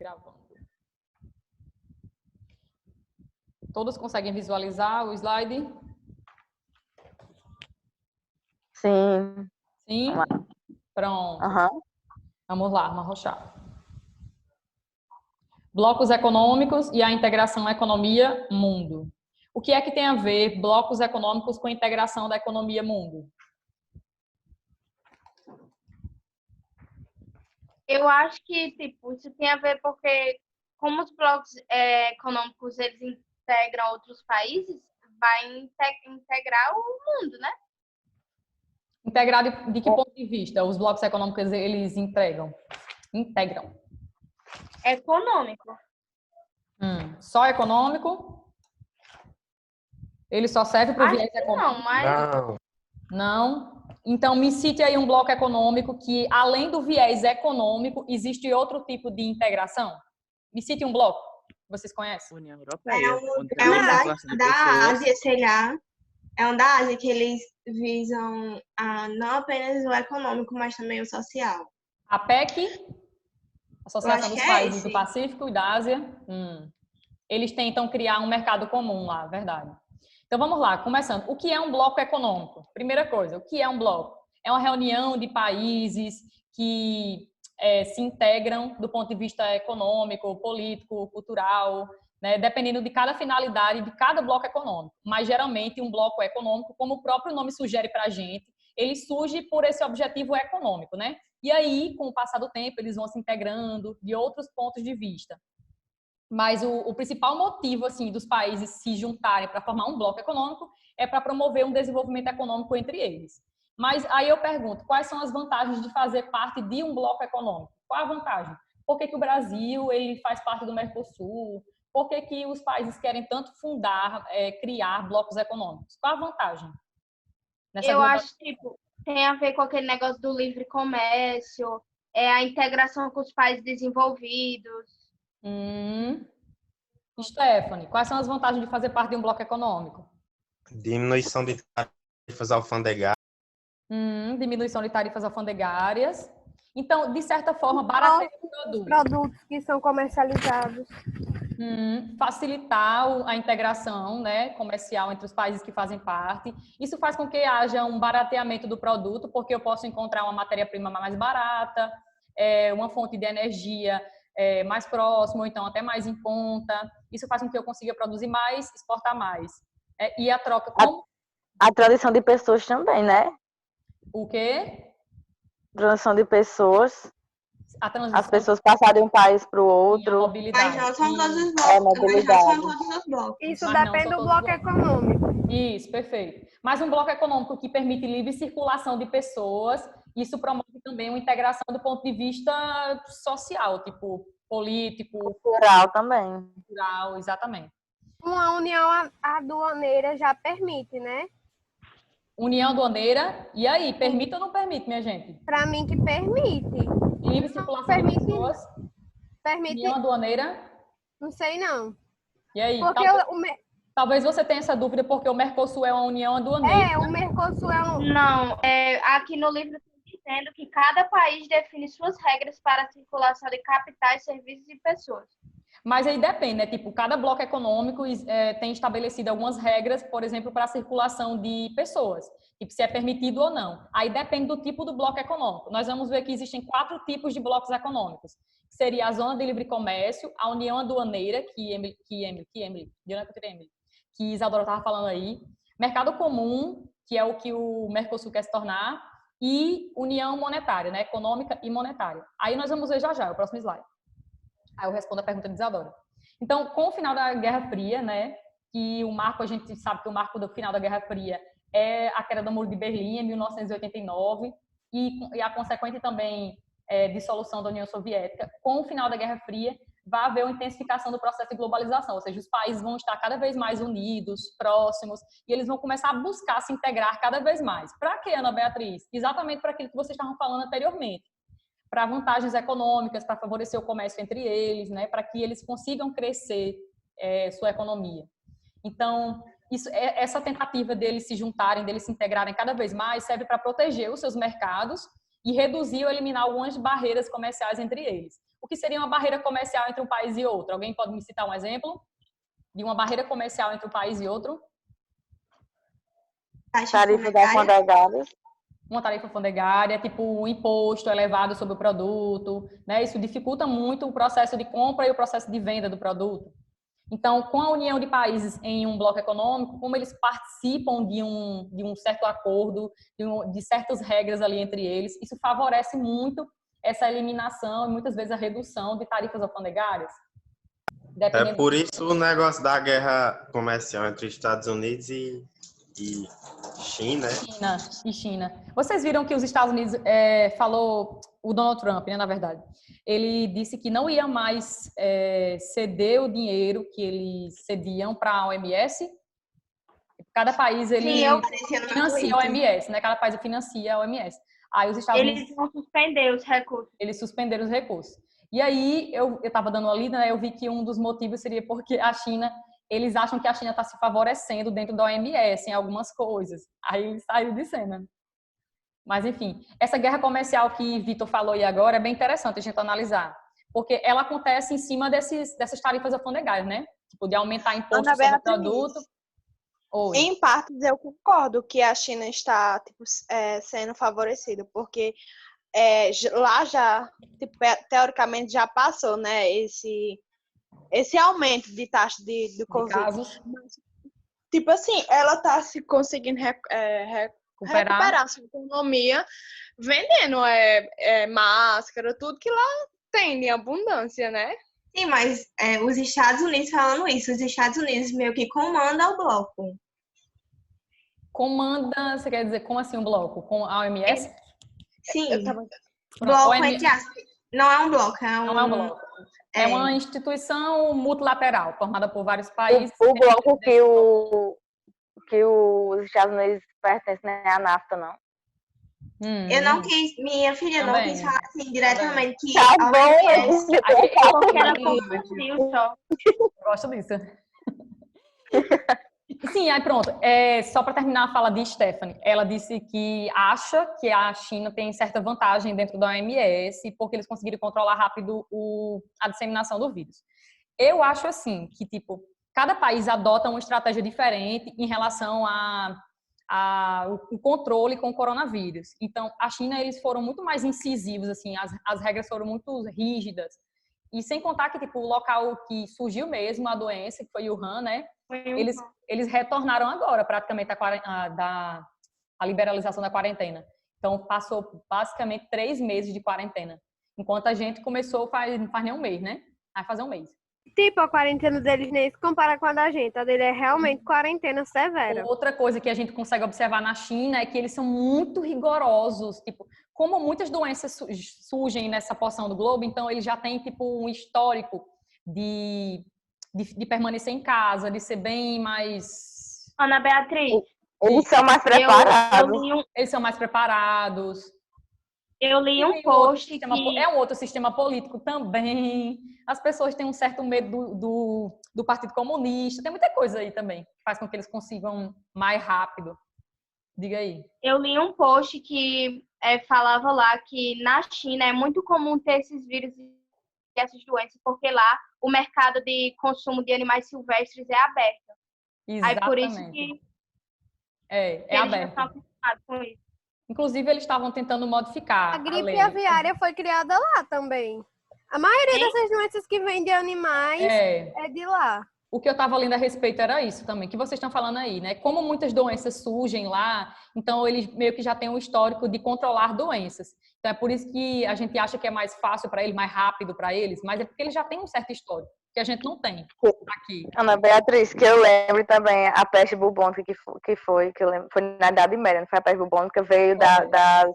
Gravando. Todos conseguem visualizar o slide? Sim. Sim? Pronto. Vamos lá, vamos arrochar. Blocos econômicos e a integração economia-mundo. O que é que tem a ver blocos econômicos com a integração da economia-mundo? Eu acho que, tipo, isso tem a ver porque, como os blocos econômicos, eles integram outros países, vai integrar o mundo, né? Integrar de que ponto de vista os blocos econômicos eles integram? Econômico. Só econômico? Ele só serve para o viés econômico? Não, mas... Não? Então, me cite aí um bloco econômico que, além do viés econômico, existe outro tipo de integração? Me cite um bloco. Vocês conhecem? União Europeia. É um da Ásia, sei lá. É um da Ásia que eles visam não apenas o econômico, mas também o social. A PEC? Associação dos Países do esse. Pacífico e da Ásia. Eles tentam criar um mercado comum lá, verdade. Então, vamos lá, começando. O que é um bloco econômico? Primeira coisa, o que é um bloco? É uma reunião de países que se integram do ponto de vista econômico, político, cultural, né? Dependendo de cada finalidade de cada bloco econômico. Mas, geralmente, um bloco econômico, como o próprio nome sugere para a gente, ele surge por esse objetivo econômico, né? E aí, com o passar do tempo, eles vão se integrando de outros pontos de vista. Mas o principal motivo assim dos países se juntarem para formar um bloco econômico é para promover um desenvolvimento econômico entre eles. Mas aí eu pergunto, quais são as vantagens de fazer parte de um bloco econômico? Qual a vantagem? Por que o Brasil ele faz parte do Mercosul? Por que os países querem tanto fundar, criar blocos econômicos? Qual a vantagem? Eu acho que tem a ver com aquele negócio do livre comércio, a integração com os países desenvolvidos. Stephanie, quais são as vantagens de fazer parte de um bloco econômico? Diminuição de tarifas alfandegárias. Diminuição de tarifas alfandegárias. Então, de certa forma, barateia o produto. Produtos que são comercializados. Facilitar a integração, né, comercial entre os países que fazem parte. Isso faz com que haja um barateamento do produto, porque eu posso encontrar uma matéria-prima mais barata, uma fonte de energia mais próxima, ou então até mais em conta. Isso faz com que eu consiga produzir mais, exportar mais. E a troca... A transição de pessoas também, né? O quê? Transição de pessoas. As pessoas passarem de um país para o outro. Mas não são todos os blocos. Isso depende do bloco econômico. Isso, perfeito. Mas um bloco econômico que permite livre circulação de pessoas, isso promove também uma integração do ponto de vista social, tipo político. Cultural também. Cultural, exatamente. Uma união aduaneira já permite, né? União aduaneira, e aí, permite ou não permite, minha gente? Para mim que permite. Livre circulação de pessoas. Permite. União aduaneira? Não sei não. E aí? Porque talvez você tenha essa dúvida porque o Mercosul é uma união aduaneira. O Mercosul é um... Não, aqui no livro está dizendo que cada país define suas regras para a circulação de capitais, serviços e pessoas. Mas aí depende, né? Tipo, cada bloco econômico tem estabelecido algumas regras, por exemplo, para a circulação de pessoas. Tipo, se é permitido ou não. Aí depende do tipo do bloco econômico. Nós vamos ver que existem 4 tipos de blocos econômicos. Seria a zona de livre comércio, a união aduaneira, que Isadora estava falando aí, mercado comum, que é o que o Mercosul quer se tornar, e união monetária, né? Econômica e monetária. Aí nós vamos ver já, o próximo slide. Aí eu respondo a pergunta de Isadora. Então, com o final da Guerra Fria, né, que o marco, a gente sabe que o marco do final da Guerra Fria é a queda do Muro de Berlim, em 1989, e a consequente também dissolução da União Soviética. Com o final da Guerra Fria, vai haver uma intensificação do processo de globalização, ou seja, os países vão estar cada vez mais unidos, próximos, e eles vão começar a buscar se integrar cada vez mais. Para quê, Ana Beatriz? Exatamente para aquilo que vocês estavam falando anteriormente. Para vantagens econômicas, para favorecer o comércio entre eles, né, para que eles consigam crescer sua economia. Então, essa tentativa deles se juntarem, deles se integrarem cada vez mais, serve para proteger os seus mercados e reduzir ou eliminar algumas barreiras comerciais entre eles. o que seria uma barreira comercial entre um país e outro? Alguém pode me citar um exemplo de uma barreira comercial entre um país e outro? Tarifa das alfandegárias. Uma tarifa alfandegária, tipo um imposto elevado sobre o produto, né? Isso dificulta muito o processo de compra e o processo de venda do produto. Então, com a união de países em um bloco econômico, como eles participam de um certo acordo, de certas regras ali entre eles, isso favorece muito essa eliminação e muitas vezes a redução de tarifas alfandegárias. É por isso o negócio da guerra comercial entre Estados Unidos e China. China. Vocês viram que os Estados Unidos falou, o Donald Trump, né, na verdade, ele disse que não ia mais ceder o dinheiro que eles cediam para a OMS. Cada país ele financia a OMS, né? Cada país financia a OMS. Aí os Estados Unidos vão suspender os recursos. Eles suspenderam os recursos. E aí eu estava dando uma lida, né? Eu vi que um dos motivos seria porque a China, eles acham que a China está se favorecendo dentro da OMS em algumas coisas. Aí ele saiu de cena. Mas, enfim, essa guerra comercial que Vitor falou aí agora é bem interessante a gente analisar. Porque ela acontece em cima dessas tarifas alfandegárias, né? Tipo, de aumentar imposto sobre o produto. Oi. Em partes, eu concordo que a China está sendo favorecida, porque lá já, teoricamente, já passou, né, esse aumento de taxa de Covid. Casos. Mas, tipo assim, ela está se conseguindo recuperar sua economia vendendo máscara, tudo que lá tem em abundância, né? Sim, mas os Estados Unidos falando isso, os Estados Unidos meio que comandam o bloco. Comanda, você quer dizer, como assim um bloco? Com a OMS? Sim, bloco entre aspas. Não é um bloco, não é um bloco. É uma instituição multilateral, formada por vários países. O bloco que os Estados Unidos pertencem, não é a NAFTA, não. Eu não quis, minha filha não quis falar assim diretamente que tá bom, porque ela compartilhou só. Gosto disso. Sim, aí pronto. Só para terminar a fala de Stephanie, ela disse que acha que a China tem certa vantagem dentro da OMS porque eles conseguiram controlar rápido a disseminação do vírus. Eu acho assim que tipo cada país adota uma estratégia diferente em relação o controle com o coronavírus. Então, a China, eles foram muito mais incisivos, assim, as regras foram muito rígidas. E sem contar que, tipo, o local que surgiu mesmo a doença, que foi Wuhan, né? Eles retornaram agora, praticamente, a liberalização da quarentena. Então, passou basicamente 3 meses de quarentena. Enquanto a gente começou não faz nem um mês, né? Vai fazer um mês. Tipo, a quarentena deles nem se compara com a da gente. A dele é realmente quarentena severa. Outra coisa que a gente consegue observar na China é que eles são muito rigorosos. Tipo, como muitas doenças surgem nessa porção do globo, então eles já têm, tipo, um histórico de permanecer em casa, de ser bem mais... Ana Beatriz. Eles são mais preparados. Eles são mais preparados. Eu li um post que... É um outro sistema político também. As pessoas têm um certo medo do Partido Comunista. Tem muita coisa aí também que faz com que eles consigam mais rápido. Diga aí. Eu li um post que falava lá que na China é muito comum ter esses vírus e essas doenças, porque lá o mercado de consumo de animais silvestres é aberto. Exatamente. Aí por isso que é aberto. Já estão acostumados com isso. Inclusive, eles estavam tentando modificar a gripe aviária foi criada lá também. A maioria dessas doenças que vêm de animais é de lá. O que eu estava lendo a respeito era isso também, que vocês estão falando aí, né? Como muitas doenças surgem lá, então eles meio que já têm um histórico de controlar doenças. Então é por isso que a gente acha que é mais fácil para eles, mais rápido para eles, mas é porque eles já têm um certo histórico, que a gente não tem aqui. Ana Beatriz, que eu lembro também a peste bubônica que eu lembro, foi na Idade Média, não foi a peste bubônica, veio das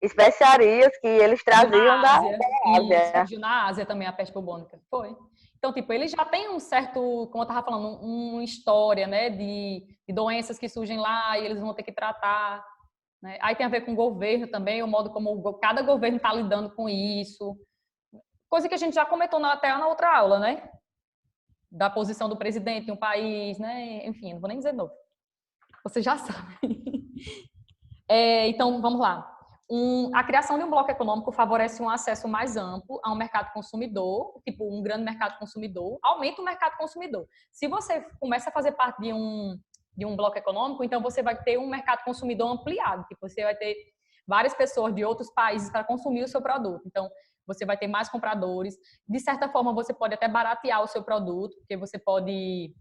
especiarias que eles traziam da Ásia. Surgiu na Ásia também a peste bubônica, foi. Então, tipo, eles já têm um certo, como eu estava falando, uma história, né, de doenças que surgem lá e eles vão ter que tratar, né? Aí tem a ver com o governo também, o modo como cada governo está lidando com isso. Coisa que a gente já comentou até na outra aula, né? Da posição do presidente em um país, né? Enfim, não vou nem dizer de novo. Você já sabe. Então, vamos lá. A criação de um bloco econômico favorece um acesso mais amplo a um mercado consumidor, tipo um grande mercado consumidor, aumenta o mercado consumidor. Se você começa a fazer parte de um bloco econômico, então você vai ter um mercado consumidor ampliado, tipo, você vai ter várias pessoas de outros países para consumir o seu produto. Então, você vai ter mais compradores. De certa forma, você pode até baratear o seu produto, porque você pode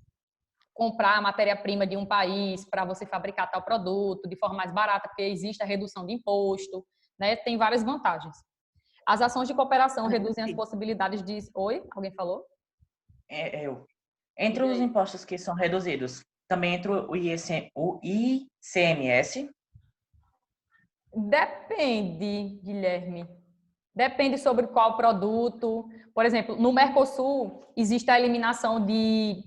comprar a matéria-prima de um país para você fabricar tal produto de forma mais barata, porque existe a redução de imposto, né? Tem várias vantagens. As ações de cooperação reduzem as possibilidades de... Oi? Alguém falou? Eu. Entre os impostos que são reduzidos, também entra o ICMS? Depende, Guilherme. Depende sobre qual produto. Por exemplo, no Mercosul, existe a eliminação de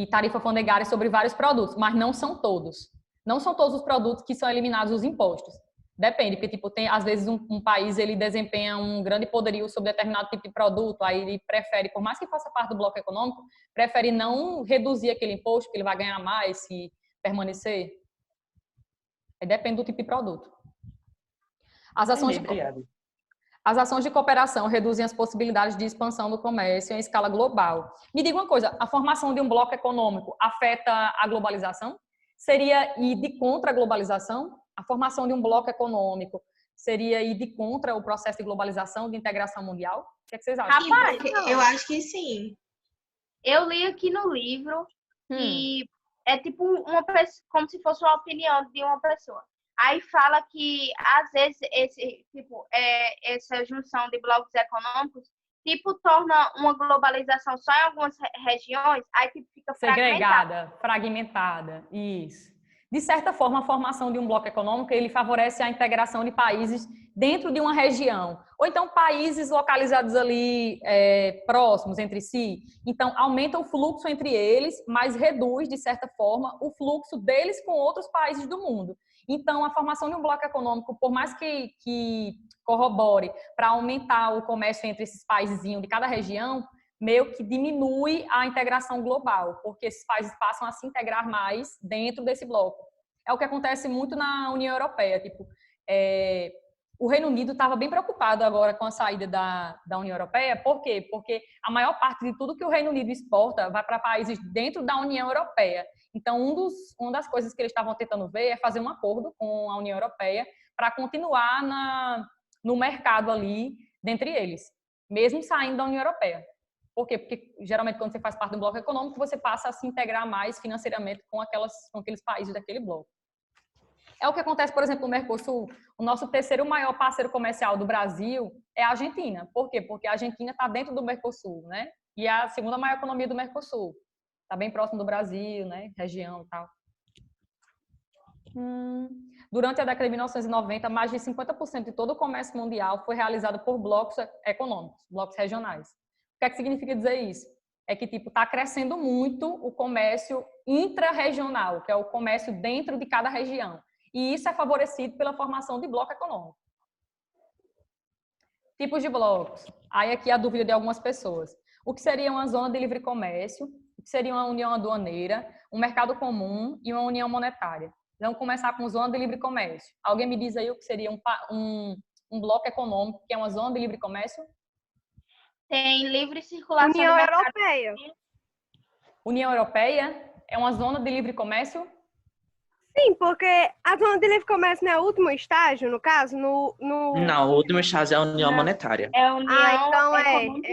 tarifa alfandegária sobre vários produtos, mas não são todos. Não são todos os produtos que são eliminados os impostos. Depende, porque tipo, às vezes um país ele desempenha um grande poderio sobre determinado tipo de produto, aí ele prefere, por mais que faça parte do bloco econômico, prefere não reduzir aquele imposto, porque ele vai ganhar mais se permanecer. Aí depende do tipo de produto. As ações de cooperação reduzem as possibilidades de expansão do comércio em escala global. Me diga uma coisa, a formação de um bloco econômico afeta a globalização? Seria ir de contra a globalização? A formação de um bloco econômico seria ir de contra o processo de globalização, de integração mundial? O que é que vocês acham? Rapaz, eu acho que sim. Eu li aqui no livro que é tipo como se fosse uma opinião de uma pessoa. Aí fala que, às vezes, essa junção de blocos econômicos, tipo, torna uma globalização só em algumas regiões, aí tipo, fica fragmentada. Isso. De certa forma, a formação de um bloco econômico, ele favorece a integração de países dentro de uma região. Ou então, países localizados ali próximos entre si. Então, aumenta o fluxo entre eles, mas reduz, de certa forma, o fluxo deles com outros países do mundo. Então, a formação de um bloco econômico, por mais que corrobore para aumentar o comércio entre esses países de cada região, meio que diminui a integração global, porque esses países passam a se integrar mais dentro desse bloco. É o que acontece muito na União Europeia. Tipo, o Reino Unido estava bem preocupado agora com a saída da União Europeia. Por quê? Porque a maior parte de tudo que o Reino Unido exporta vai para países dentro da União Europeia. Então, uma das coisas que eles estavam tentando ver é fazer um acordo com a União Europeia para continuar no mercado ali, dentre eles, mesmo saindo da União Europeia. Por quê? Porque, geralmente, quando você faz parte do bloco econômico, você passa a se integrar mais financeiramente com aqueles países daquele bloco. É o que acontece, por exemplo, no Mercosul. O nosso terceiro maior parceiro comercial do Brasil é a Argentina. Por quê? Porque a Argentina está dentro do Mercosul, né? E é a segunda maior economia do Mercosul. Está bem próximo do Brasil, né? Região e tal. Durante a década de 1990, mais de 50% de todo o comércio mundial foi realizado por blocos econômicos, blocos regionais. O que é que significa dizer isso? É que tipo está crescendo muito o comércio intra-regional, que é o comércio dentro de cada região. E isso é favorecido pela formação de bloco econômico. Tipos de blocos. Aí aqui a dúvida de algumas pessoas. O que seria uma zona de livre comércio? O que seria uma união aduaneira? Um mercado comum e uma união monetária? Vamos começar com zona de livre comércio. Alguém me diz aí o que seria um bloco econômico, que é uma zona de livre comércio? Tem livre circulação. União Europeia. União Europeia é uma zona de livre comércio? Sim, porque a zona de livre comércio não é o último estágio, no caso? Não, o último estágio é a União Monetária. É a União então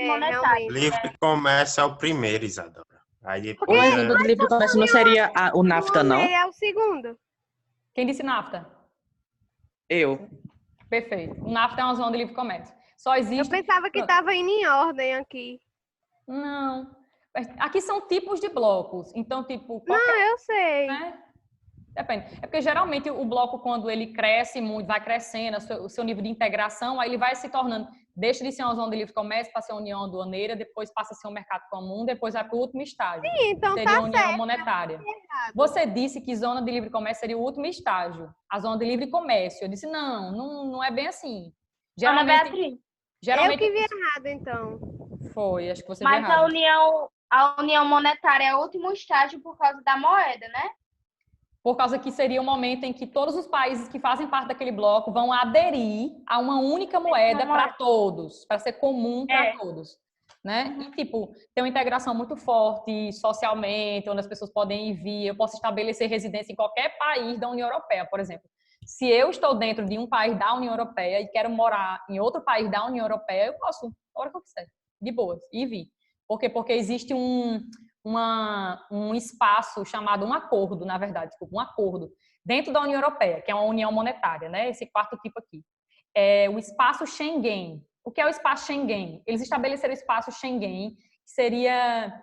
Monetária. Livre comércio é o primeiro, Isadora. Aí depois O exemplo do livre comércio não seria o NAFTA, não? É o segundo. Quem disse NAFTA? Eu. Perfeito. O NAFTA é uma zona de livre comércio. Só existe... Eu pensava que estava indo em ordem aqui. Não. Aqui são tipos de blocos. Então, tipo... Não, eu sei. Né? Depende. É porque, geralmente, o bloco, quando ele cresce muito, vai crescendo, o seu nível de integração, aí ele vai se tornando... Deixa de ser uma zona de livre comércio para ser uma união aduaneira, depois passa a ser um mercado comum, depois vai para o último estágio. Sim, então seria tá a união certo, monetária. Você disse que zona de livre comércio seria o último estágio. A zona de livre comércio. Eu disse, não é bem assim. Geralmente, eu que vi errado, então. Foi, acho que você mas viu errado. A união monetária é o último estágio por causa da moeda, né? por causa que seria o momento em que todos os países que fazem parte daquele bloco vão aderir a uma única moeda para todos, para ser comum para todos, né? E, tipo, tem uma integração muito forte socialmente, onde as pessoas podem ir e vir. Eu posso estabelecer residência em qualquer país da União Europeia, por exemplo. Se eu estou dentro de um país da União Europeia e quero morar em outro país da União Europeia, eu posso, a hora que eu quiser, de boas, ir e vir. Por quê? Porque existe um espaço chamado um acordo, na verdade, um acordo dentro da União Europeia, que é uma união monetária, né? Esse quarto tipo aqui. É o espaço Schengen. O que é o espaço Schengen? Eles estabeleceram o espaço Schengen, que seria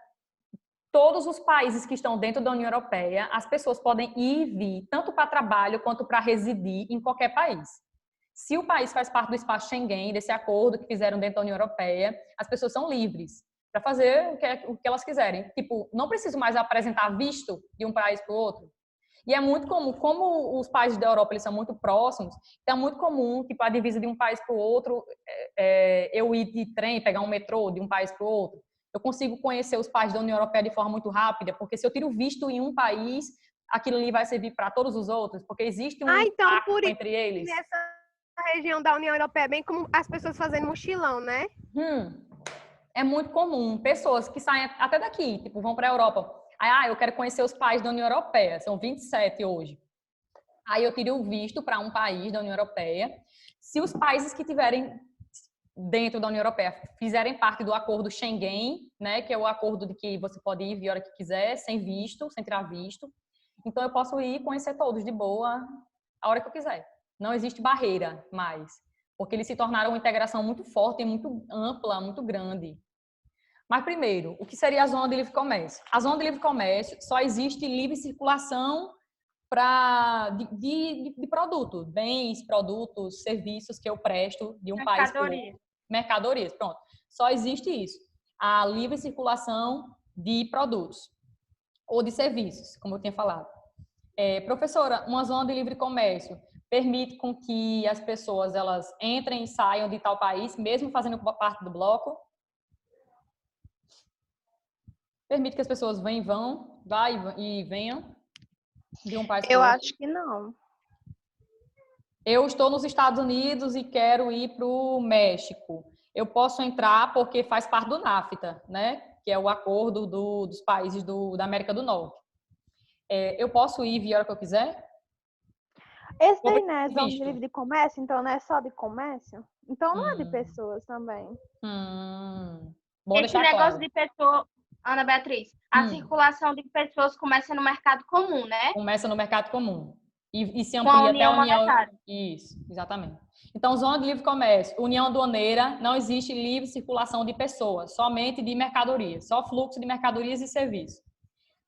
todos os países que estão dentro da União Europeia, as pessoas podem ir e vir, tanto para trabalho quanto para residir em qualquer país. Se o país faz parte do espaço Schengen, desse acordo que fizeram dentro da União Europeia, as pessoas são livres para fazer o que elas quiserem. Tipo, não preciso mais apresentar visto de um país para o outro. E é muito comum, como os países da Europa eles são muito próximos, então é muito comum, tipo, a divisa de um país para o outro, eu ir de trem, pegar um metrô de um país para o outro. Eu consigo conhecer os países da União Europeia de forma muito rápida, porque se eu tiro visto em um país, aquilo ali vai servir para todos os outros, porque existe um impacto entre eles. Nessa região da União Europeia, bem como as pessoas fazendo mochilão, né? É muito comum. Pessoas que saem até daqui, tipo, vão para a Europa. Aí, eu quero conhecer os países da União Europeia. São 27 hoje. Aí eu tiro o visto para um país da União Europeia. Se os países que tiverem dentro da União Europeia fizerem parte do acordo Schengen, né, que é o acordo de que você pode ir e vir a hora que quiser, sem visto, sem tirar visto. Então eu posso ir e conhecer todos de boa a hora que eu quiser. Não existe barreira mais, porque eles se tornaram uma integração muito forte e muito ampla, muito grande. Mas primeiro, o que seria a zona de livre comércio? A zona de livre comércio só existe livre circulação de produtos, bens, produtos, serviços que eu presto de um país para o outro. Mercadorias, pronto. Só existe isso. A livre circulação de produtos ou de serviços, como eu tinha falado. Professora, uma zona de livre comércio permite com que as pessoas elas entrem e saiam de tal país, mesmo fazendo parte do bloco? Permite que as pessoas vão e venham de um país para o outro? Eu acho que não. Eu estou nos Estados Unidos e quero ir para o México. Eu posso entrar porque faz parte do NAFTA, né? Que é o acordo dos países da América do Norte. Eu posso ir e vir a hora que eu quiser? Esse daí não é zona de livre de comércio, então não é só de comércio? Então não é de pessoas também. Bom, esse negócio de pessoa, Ana Beatriz, a circulação de pessoas começa no mercado comum, né? Começa no mercado comum. E se amplia até a União Monetária. Isso, exatamente. Então, zona de livre comércio, União Aduaneira, não existe livre circulação de pessoas, somente de mercadorias, só fluxo de mercadorias e serviços.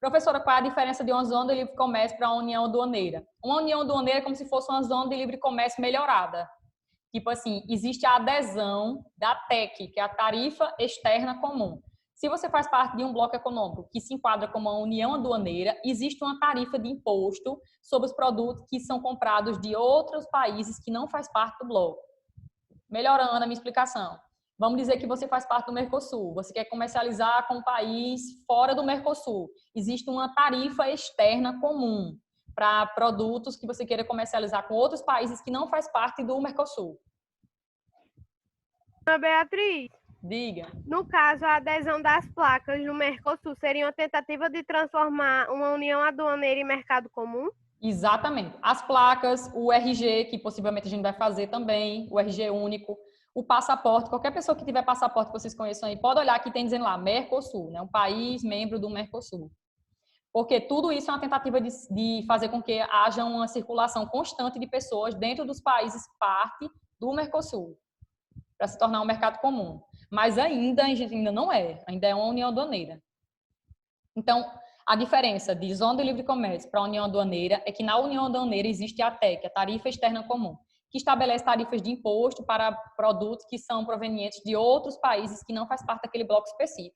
Professora, qual é a diferença de uma zona de livre comércio para uma União Aduaneira? Uma União Aduaneira é como se fosse uma zona de livre comércio melhorada. Tipo assim, existe a adesão da TEC, que é a Tarifa Externa Comum. Se você faz parte de um bloco econômico que se enquadra como uma união aduaneira, existe uma tarifa de imposto sobre os produtos que são comprados de outros países que não faz parte do bloco. Melhorando a minha explicação. Vamos dizer que você faz parte do Mercosul, você quer comercializar com um país fora do Mercosul. Existe uma tarifa externa comum para produtos que você queira comercializar com outros países que não faz parte do Mercosul. Ana Beatriz. Diga. No caso, a adesão das placas no Mercosul seria uma tentativa de transformar uma união aduaneira em mercado comum? Exatamente. As placas, o RG, que possivelmente a gente vai fazer também, o RG único, o passaporte, qualquer pessoa que tiver passaporte que vocês conheçam aí, pode olhar que tem dizendo lá, Mercosul, né? Um país membro do Mercosul. Porque tudo isso é uma tentativa de fazer com que haja uma circulação constante de pessoas dentro dos países parte do Mercosul, para se tornar um mercado comum. Mas ainda não é, ainda é uma união aduaneira. Então, a diferença de zona de livre comércio para a união aduaneira é que na união aduaneira existe a TEC, a Tarifa Externa Comum, que estabelece tarifas de imposto para produtos que são provenientes de outros países que não faz parte daquele bloco específico.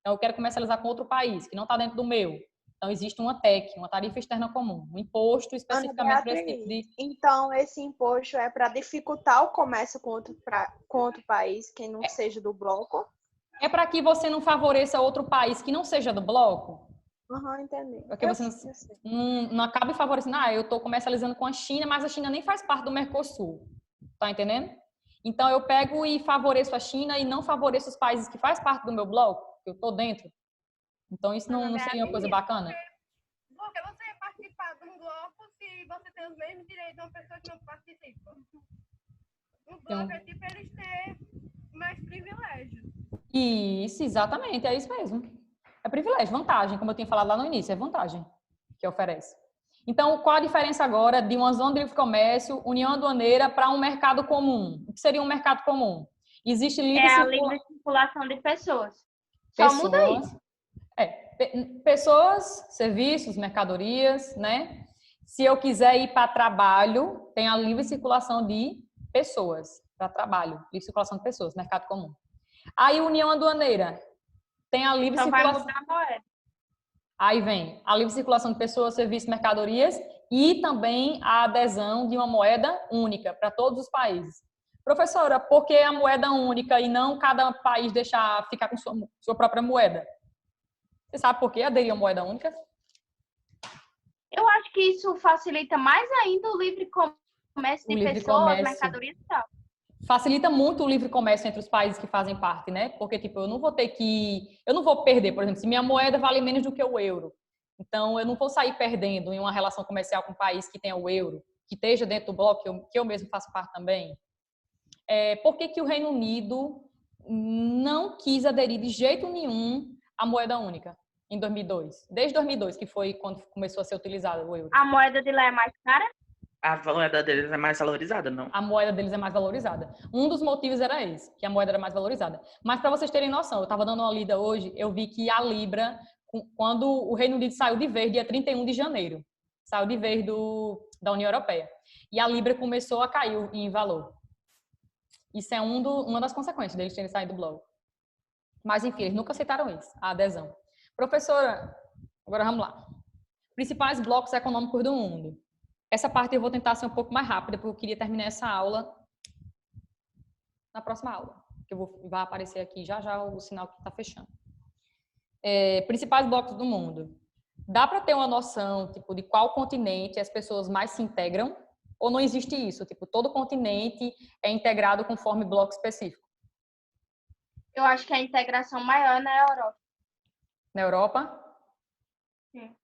Então, eu quero comercializar com outro país, que não está dentro do meu. Então, existe uma TEC, uma Tarifa Externa Comum, um imposto especificamente para esse tipo de... Então, esse imposto é para dificultar o comércio com outro país, que não seja do bloco? É para que você não favoreça outro país que não seja do bloco. Entendi. Porque você não acaba favorecendo. Eu estou comercializando com a China, mas a China nem faz parte do Mercosul. Tá entendendo? Então, eu pego e favoreço a China e não favoreço os países que fazem parte do meu bloco, que eu estou dentro. Então, isso não seria uma coisa bacana? Porque você ia participar de um bloco se você tem os mesmos direitos de uma pessoa que não participa. O bloco é tipo eles têm mais privilégios. Isso, exatamente, é isso mesmo. É privilégio, vantagem, como eu tinha falado lá no início, é vantagem que oferece. Então, qual a diferença agora de uma zona de livre comércio, união aduaneira, para um mercado comum? O que seria um mercado comum? Existe livre circulação de pessoas. Só muda isso. Pessoas, serviços, mercadorias, né? Se eu quiser ir para trabalho, tem a livre circulação de pessoas para trabalho, livre circulação de pessoas, mercado comum. Aí, união aduaneira, tem a livre circulação. Vai mudar a moeda. Aí vem a livre circulação de pessoas, serviços, mercadorias e também a adesão de uma moeda única para todos os países. Professora, por que a moeda única e não cada país deixar ficar com sua própria moeda? Você sabe por que aderir a moeda única? Eu acho que isso facilita mais ainda o livre comércio de pessoas, mercadorias e tal. Facilita muito o livre comércio entre os países que fazem parte, né? Porque, tipo, eu não vou perder, por exemplo, se minha moeda vale menos do que o euro. Então, eu não vou sair perdendo em uma relação comercial com um país que tenha o euro, que esteja dentro do bloco, que eu mesmo faço parte também. Por que o Reino Unido não quis aderir de jeito nenhum à moeda única em 2002? Desde 2002, que foi quando começou a ser utilizado o euro. A moeda de lá é mais cara? A moeda deles é mais valorizada, não? A moeda deles é mais valorizada. Um dos motivos era esse, que a moeda era mais valorizada. Mas para vocês terem noção, eu estava dando uma lida hoje, eu vi que a Libra, quando o Reino Unido saiu de vez, dia 31 de janeiro, saiu de vez da União Europeia. E a Libra começou a cair em valor. Isso é uma das consequências deles terem saído do bloco. Mas, enfim, eles nunca aceitaram isso, a adesão. Professora, agora vamos lá. Principais blocos econômicos do mundo. Essa parte eu vou tentar ser um pouco mais rápida, porque eu queria terminar essa aula na próxima aula. Que vai aparecer aqui já o sinal que está fechando. Principais blocos do mundo. Dá para ter uma noção, tipo, de qual continente as pessoas mais se integram? Ou não existe isso? Tipo, todo continente é integrado conforme bloco específico? Eu acho que a integração maior é na Europa. Na Europa? Sim.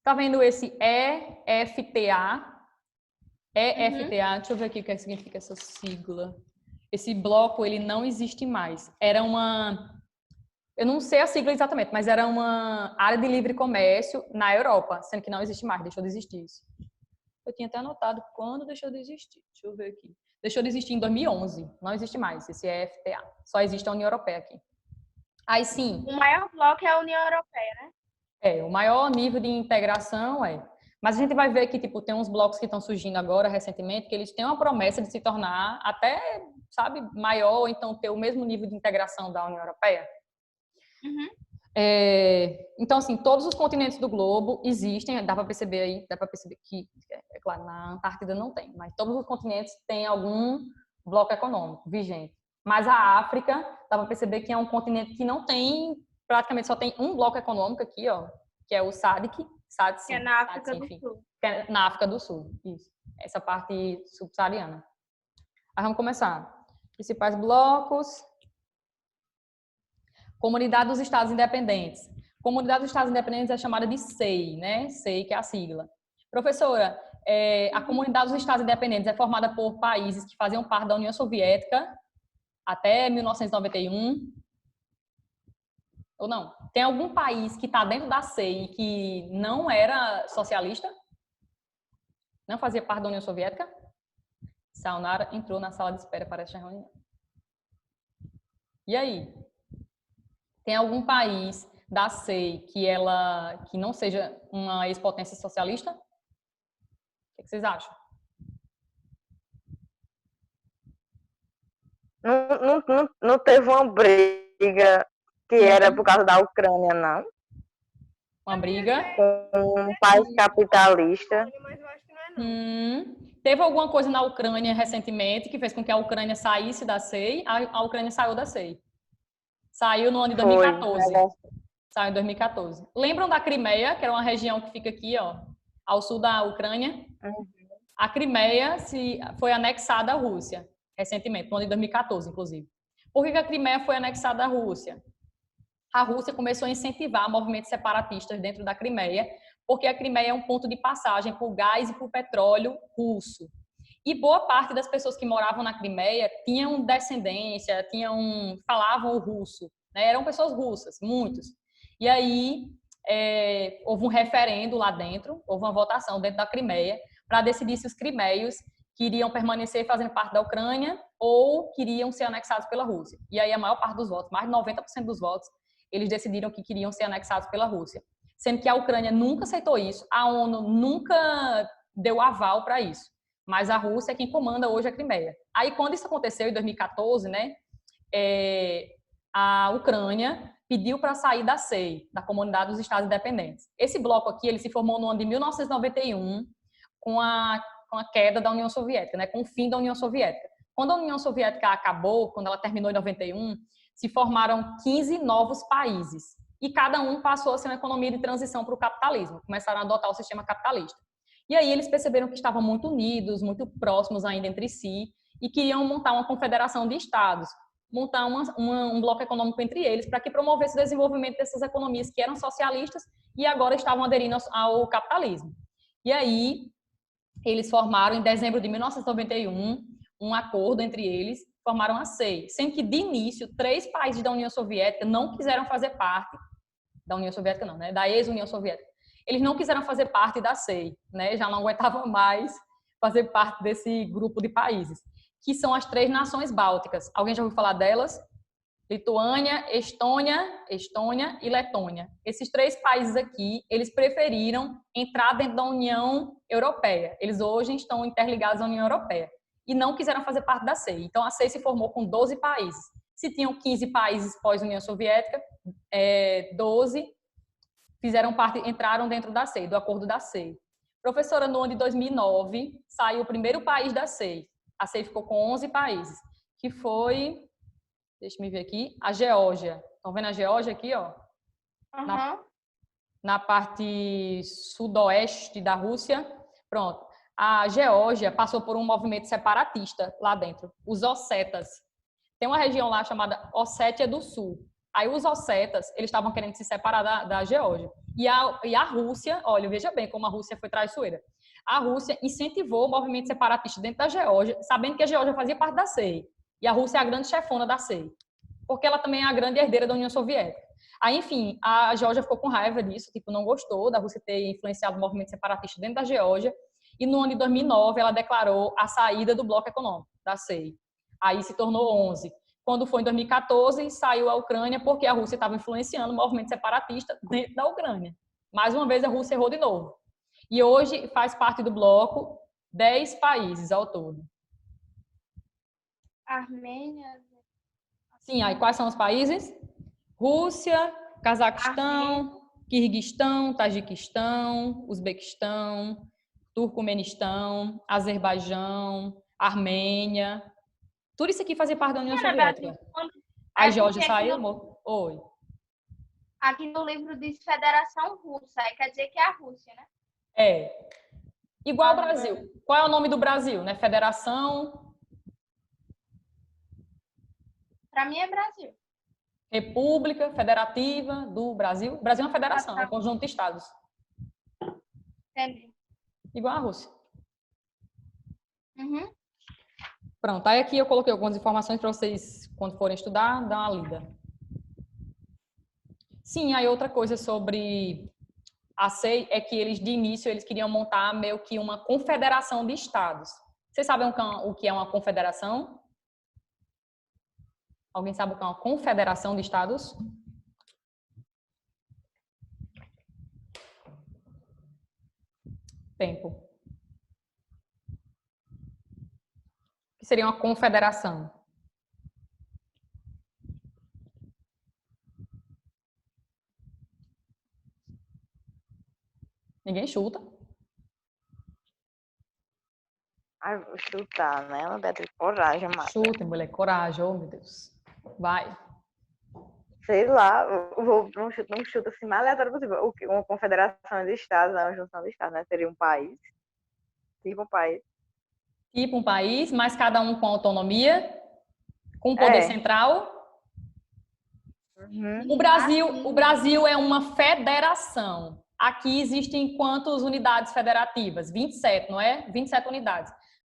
Tá vendo esse EFTA? EFTA, deixa eu ver aqui o que significa essa sigla. Esse bloco, ele não existe mais. Era eu não sei a sigla exatamente, mas era uma área de livre comércio na Europa, sendo que não existe mais, deixou de existir isso. Eu tinha até anotado quando deixou de existir. Deixa eu ver aqui. Deixou de existir em 2011. Não existe mais esse EFTA. Só existe a União Europeia aqui. Aí sim. O maior bloco é a União Europeia, né? O maior nível de integração Mas a gente vai ver que, tipo, tem uns blocos que estão surgindo agora, recentemente, que eles têm uma promessa de se tornar até, sabe, maior, ou então ter o mesmo nível de integração da União Europeia. Uhum. Então, assim, todos os continentes do globo existem, dá para perceber que, é claro, na Antártida não tem, mas todos os continentes têm algum bloco econômico vigente. Mas a África, dá para perceber que é um continente que não tem, praticamente só tem um bloco econômico aqui, ó, que é o SADC, que é na África do Sul. Que é na África do Sul, isso. Essa parte subsaariana. Aí vamos começar. Principais blocos. Comunidade dos Estados Independentes. Comunidade dos Estados Independentes é chamada de SEI, né? SEI, que é a sigla. Professora, a Comunidade dos Estados Independentes é formada por países que faziam parte da União Soviética até 1991. Ou não? Tem algum país que está dentro da SEI que não era socialista? Não fazia parte da União Soviética? Saunara entrou na sala de espera para esta reunião. E aí? Tem algum país da SEI que não seja uma ex-potência socialista? O que vocês acham? Não teve uma briga que era por causa da Ucrânia, não? Uma briga? Com um país capitalista. Teve alguma coisa na Ucrânia recentemente que fez com que a Ucrânia saísse da SEI? A Ucrânia saiu da SEI. Saiu no ano de 2014. Saiu em 2014. Lembram da Crimeia, que era uma região que fica aqui, ó, ao sul da Ucrânia? A Crimeia foi anexada à Rússia recentemente, no ano de 2014, inclusive. Por que a Crimeia foi anexada à Rússia? A Rússia começou a incentivar movimentos separatistas dentro da Crimeia, porque a Crimeia é um ponto de passagem para o gás e para o petróleo russo. E boa parte das pessoas que moravam na Crimeia tinham descendência, falavam o russo, né? Eram pessoas russas, muitos. E aí houve um referendo lá dentro, houve uma votação dentro da Crimeia para decidir se os crimeios queriam permanecer fazendo parte da Ucrânia ou queriam ser anexados pela Rússia. E aí a maior parte dos votos, mais de 90% dos votos, eles decidiram que queriam ser anexados pela Rússia. Sendo que a Ucrânia nunca aceitou isso, a ONU nunca deu aval para isso. Mas a Rússia é quem comanda hoje a Crimeia. Aí, quando isso aconteceu, em 2014, né, a Ucrânia pediu para sair da CEI, da Comunidade dos Estados Independentes. Esse bloco aqui, ele se formou no ano de 1991, com a queda da União Soviética, né, com o fim da União Soviética. Quando a União Soviética acabou, quando ela terminou em 91, se formaram 15 novos países. E cada um passou a ser uma economia de transição para o capitalismo. Começaram a adotar o sistema capitalista. E aí eles perceberam que estavam muito unidos, muito próximos ainda entre si, e queriam montar uma confederação de estados, montar um bloco econômico entre eles, para que promovesse o desenvolvimento dessas economias que eram socialistas e agora estavam aderindo ao capitalismo. E aí eles formaram, em dezembro de 1991, um acordo entre eles, formaram a CEI, sendo que, de início, 3 países da União Soviética não quiseram fazer parte da União Soviética, não, né? Da ex-União Soviética. Eles não quiseram fazer parte da CEI, né? Já não aguentavam mais fazer parte desse grupo de países, que são as 3 nações bálticas. Alguém já ouviu falar delas? Lituânia, Estônia e Letônia. Esses 3 países aqui, eles preferiram entrar dentro da União Europeia. Eles hoje estão interligados à União Europeia e não quiseram fazer parte da CEI. Então, a CEI se formou com 12 países. Se tinham 15 países pós-União Soviética, 12 fizeram parte, entraram dentro da CEI, do acordo da CEI. Professora, no ano de 2009, saiu o primeiro país da CEI. A CEI ficou com 11 países, que foi, deixa eu ver aqui, a Geórgia. Estão vendo a Geórgia aqui, ó? Na parte sudoeste da Rússia. Pronto. A Geórgia passou por um movimento separatista lá dentro, os ossetas. Tem uma região lá chamada Ossétia do Sul. Aí os ossetas, eles estavam querendo se separar da Geórgia. E a Rússia, olha, veja bem como a Rússia foi traiçoeira. A Rússia incentivou o movimento separatista dentro da Geórgia, sabendo que a Geórgia fazia parte da CEI. E a Rússia é a grande chefona da CEI, porque ela também é a grande herdeira da União Soviética. Aí, enfim, a Geórgia ficou com raiva disso, tipo, não gostou da Rússia ter influenciado o movimento separatista dentro da Geórgia. E no ano de 2009, ela declarou a saída do bloco econômico, da CEI. Aí se tornou 11. Quando foi em 2014, saiu a Ucrânia porque a Rússia estava influenciando o movimento separatista dentro da Ucrânia. Mais uma vez, a Rússia errou de novo. E hoje faz parte do bloco 10 países ao todo. Armênia. Sim, aí quais são os países? Rússia, Cazaquistão, Quirguistão, Tajiquistão, Uzbequistão, Turcomenistão, Azerbaijão, Armênia. Tudo isso aqui fazia parte da União Soviética. A Geórgia saiu? Oi. Aqui no livro diz Federação Russa, aí quer dizer que é a Rússia, né? É. Igual ao Brasil. Qual é o nome do Brasil, né? Federação... Para mim é Brasil. República Federativa do Brasil. O Brasil é uma federação, é um conjunto de estados. Entendi. Igual a Rússia. Uhum. Pronto, aí aqui eu coloquei algumas informações para vocês, quando forem estudar, dar uma lida. Sim, aí outra coisa sobre a CEI é que eles, de início, eles queriam montar meio que uma confederação de estados. Vocês sabem o que é uma confederação? Alguém sabe o que é uma confederação de estados? Tempo. O que seria uma confederação? Ninguém chuta? Ai, vou chutar, né? Ela deve ter coragem, mas... Chutem, mulher, coragem, oh meu Deus. Vai. Sei lá, vou um chute assim mais aleatório possível. Uma confederação de estados, uma junção de estados, né? Seria um país. Tipo um país. Tipo um país, mas cada um com autonomia, com poder central. Uhum. O Brasil é uma federação. Aqui existem quantas unidades federativas? 27, não é? 27 unidades.